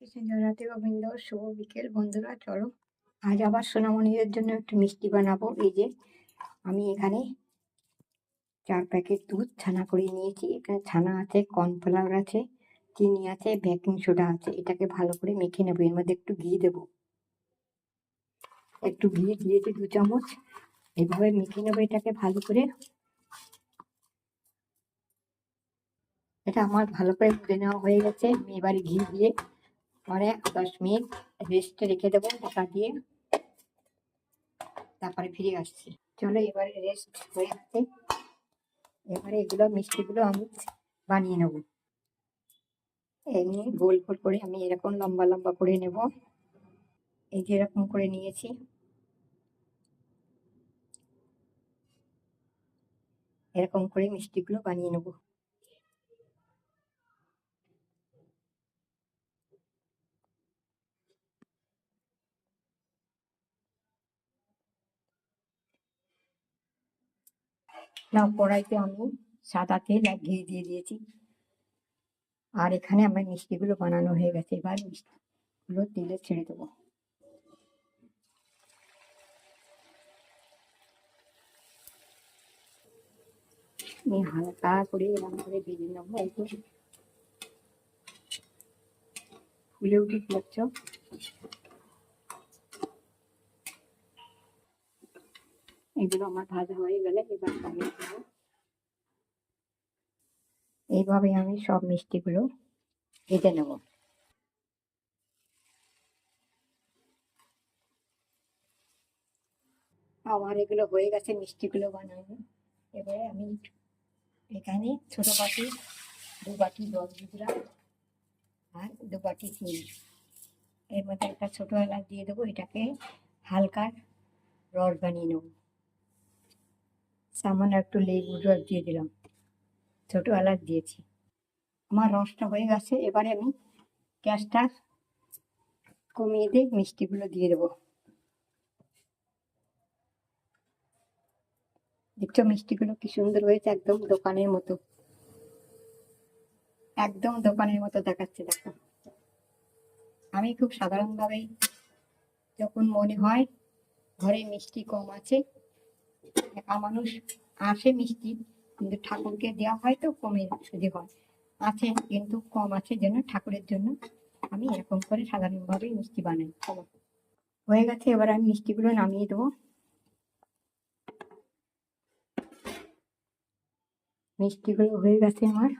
কৃষ্ণ জয়রাধে গোবিন্দ। শুভ বিকেল বন্ধুরা। চলো আজ আবার সোনামণিদের জন্য একটু মিষ্টি বানাবো। এই যে আমি এখানে 4 প্যাকেট দুধ ছানা করে নিয়েছি। এখানে ছানা আছে, কর্নফ্লাওয়ার আছে, চিনি আছে, বেকিং সোডা আছে। এটাকে ভালো করে মেখে নেবো। এর মধ্যে একটু ঘি দেবো, একটু ঘি দিয়েছি 2 চামচ। এভাবে মেখে নেবো এটাকে ভালো করে। এটা আমার ভালো করে মুড়ে নেওয়া হয়ে গেছে। আমি এবারে ঘি দিয়ে পরে 10 মিনিট রেস্টে রেখে দেবো ঢাকা দিয়ে। তারপরে ফিরে আসছি। চলো এবারে রেস্ট হয়ে গেছে। এবারে এগুলো মিষ্টিগুলো আমি বানিয়ে নেব। এমনি গোল গোল করে আমি এরকম লম্বা লম্বা করে নেব। এই যে এরকম করে নিয়েছি। এরকম করে মিষ্টিগুলো বানিয়ে নেব। না, কড়াইতে আমি সাদা তেল আর ঘি দিয়ে দিয়েছি। আর এখানে আমার মিষ্টিগুলো বানানো হয়ে গেছে। এবার মিষ্টিগুলো তেলে ছেড়ে দেবো। আমি হালকা করে এরকম করে ভেজে নেবো। একটু ফুলে উঠে দেখছো। এগুলো আমার ভাজা হয়ে গেলে এবার নামিয়ে দেবো। এইভাবে আমি সব মিষ্টিগুলো ভেজে নেব। আমার এগুলো হয়ে গেছে মিষ্টিগুলো বানানো। এবারে আমি এখানে ছোট বাটি 2 বাটি জল দিলাম আর 2 বাটি চিনি। এর মধ্যে একটা ছোট এলাচ দিয়ে দেবো। এটাকে হালকা রস বানিয়ে নেব। সামান্য একটু লেবুর রস দিয়ে দিলাম, ছোট এলাচ দিয়েছি। আমার রসটা হয়ে গেছে। এবারে আমি গ্যাসটা কমিয়ে দিয়ে মিষ্টিগুলো দিয়ে দেবো। দেখছো মিষ্টিগুলো কি সুন্দর হয়েছে, একদম দোকানের মতো, একদম দোকানের মতো দেখাচ্ছে। দেখো আমি খুব সাধারণভাবেই যখন মনে হয় ঘরে মিষ্টি কম আছে, একা মানুষ আসে মিষ্টি, কিন্তু ঠাকুরকে দেওয়া হয় তো কমে যদি হয়, আছে কিন্তু কম আছে যেন ঠাকুরের জন্য আমি এরকম করে সাধারণভাবেই মিষ্টি বানাই। হয়ে গেছে। এবার আমি মিষ্টিগুলো নামিয়ে দেবো। মিষ্টিগুলো হয়ে গেছে আমার।